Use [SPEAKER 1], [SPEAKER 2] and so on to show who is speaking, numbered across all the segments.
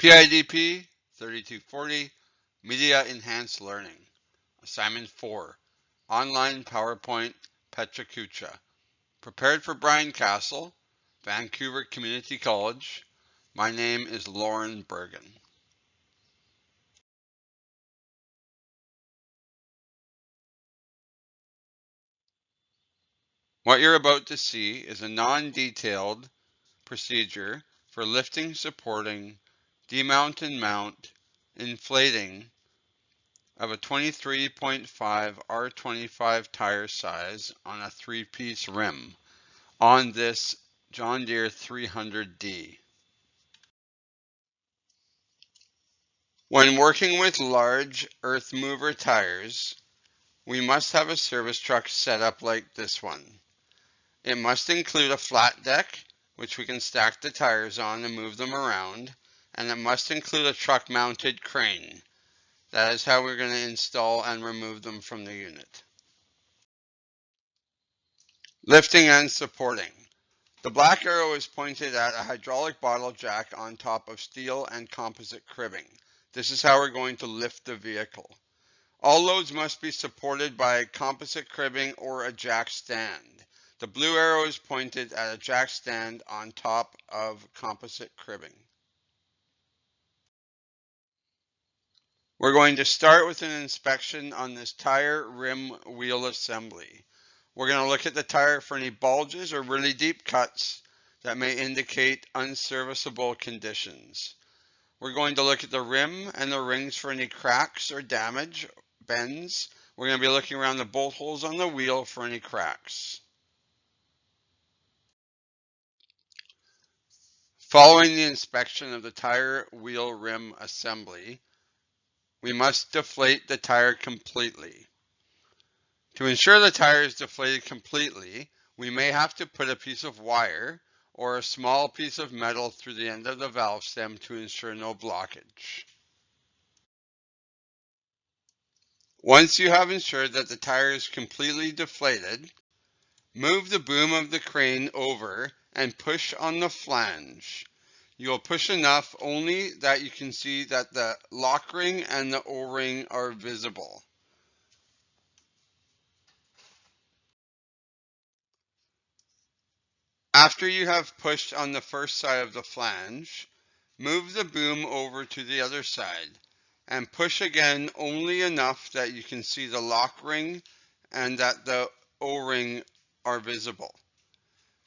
[SPEAKER 1] PIDP 3240, Media Enhanced Learning. Assignment 4, Online PowerPoint Pecha Kucha. Prepared for Brian Castle, Vancouver Community College. My name is Lauren Bergen. What you're about to see is a non-detailed procedure for lifting, supporting, demount and mount, inflating of a 23.5 R25 tire size on a 3-piece rim on this John Deere 300D. When working with large Earthmover tires, we must have a service truck set up like this one. It must include a flat deck, which we can stack the tires on and move them around, and it must include a truck-mounted crane. That is how we're going to install and remove them from the unit. Lifting and supporting. The black arrow is pointed at a hydraulic bottle jack on top of steel and composite cribbing. This is how we're going to lift the vehicle. All loads must be supported by composite cribbing or a jack stand. The blue arrow is pointed at a jack stand on top of composite cribbing. We're going to start with an inspection on this tire rim wheel assembly. We're going to look at the tire for any bulges or really deep cuts that may indicate unserviceable conditions. We're going to look at the rim and the rings for any cracks or damage, bends. We're going to be looking around the bolt holes on the wheel for any cracks. Following the inspection of the tire wheel rim assembly, we must deflate the tire completely. To ensure the tire is deflated completely, we may have to put a piece of wire or a small piece of metal through the end of the valve stem to ensure no blockage. Once you have ensured that the tire is completely deflated, move the boom of the crane over and push on the flange. You will push enough only that you can see that the lock ring and the O-ring are visible. After you have pushed on the first side of the flange, move the boom over to the other side and push again only enough that you can see the lock ring and that the O-ring are visible.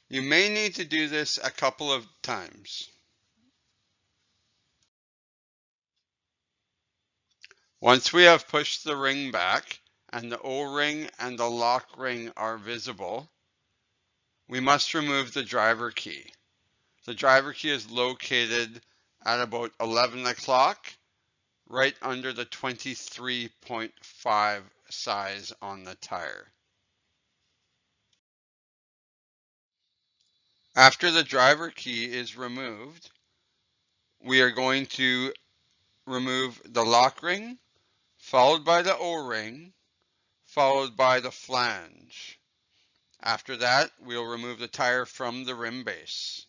[SPEAKER 1] You may need to do this a couple of times. Once we have pushed the ring back and the O-ring and the lock ring are visible, we must remove the driver key. The driver key is located at about 11 o'clock, right under the 23.5 size on the tire. After the driver key is removed, we are going to remove the lock ring, followed by the O-ring, followed by the flange. After that, we'll remove the tire from the rim base.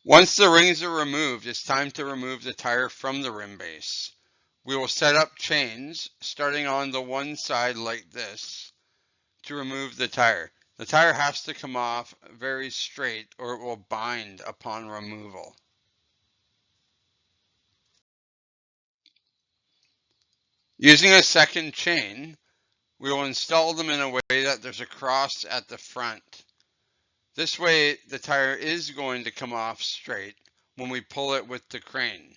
[SPEAKER 1] Once the rings are removed, it's time to remove the tire from the rim base. We will set up chains starting on the one side like this to remove the tire. The tire has to come off very straight or it will bind upon removal. Using a second chain, we will install them in a way that there's a cross at the front. This way, the tire is going to come off straight when we pull it with the crane.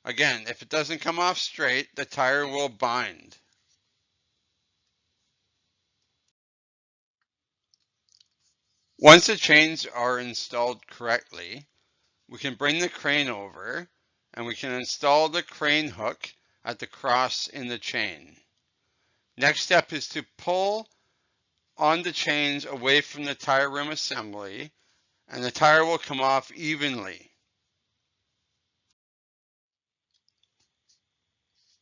[SPEAKER 1] Again, if it doesn't come off straight, the tire will bind. Once the chains are installed correctly, we can bring the crane over and we can install the crane hook at the cross in the chain. Next step is to pull on the chains away from the tire rim assembly and the tire will come off evenly.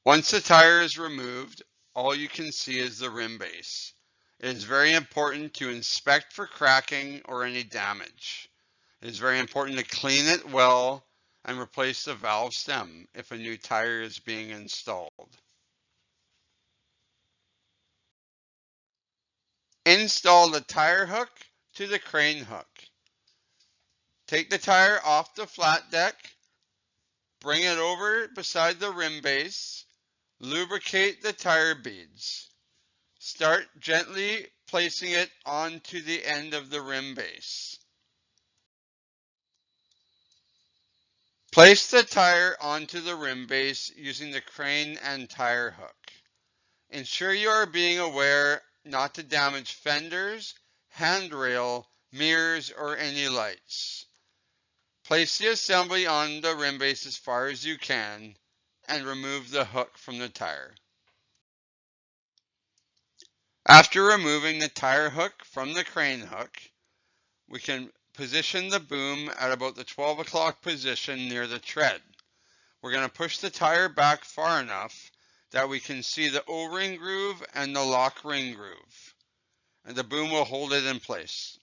[SPEAKER 1] Once the tire is removed, all you can see is the rim base. It is very important to inspect for cracking or any damage. It is very important to clean it well and replace the valve stem if a new tire is being installed. Install the tire hook to the crane hook. Take the tire off the flat deck, bring it over beside the rim base, lubricate the tire beads. Start gently placing it onto the end of the rim base. Place the tire onto the rim base using the crane and tire hook. Ensure you are being aware not to damage fenders, handrail, mirrors, or any lights. Place the assembly on the rim base as far as you can and remove the hook from the tire. After removing the tire hook from the crane hook, we can position the boom at about the 12 o'clock position near the tread. We're going to push the tire back far enough that we can see the O-ring groove and the lock ring groove, and the boom will hold it in place.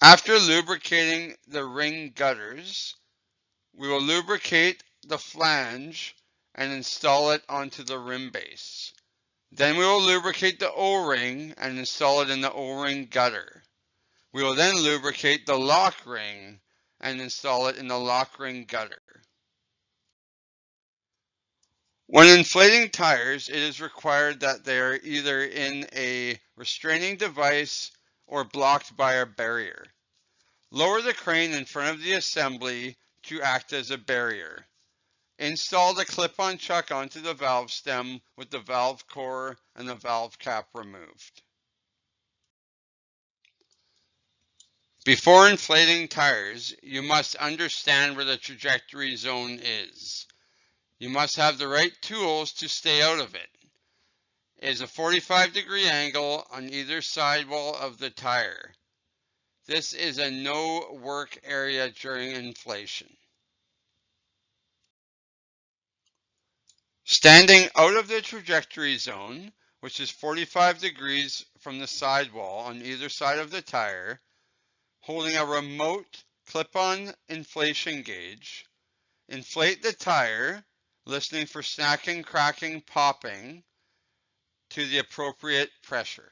[SPEAKER 1] After lubricating the ring gutters, we will lubricate the flange and install it onto the rim base. Then we will lubricate the O-ring and install it in the O-ring gutter. We will then lubricate the lock ring and install it in the lock ring gutter. When inflating tires, it is required that they are either in a restraining device or blocked by a barrier. Lower the crane in front of the assembly to act as a barrier. Install the clip-on chuck onto the valve stem with the valve core and the valve cap removed. Before inflating tires, you must understand where the trajectory zone is. You must have the right tools to stay out of it. It is a 45-degree angle on either sidewall of the tire. This is a no work area during inflation. Standing out of the trajectory zone, which is 45 degrees from the sidewall on either side of the tire, holding a remote clip-on inflation gauge, inflate the tire, listening for snacking, cracking, popping to the appropriate pressure.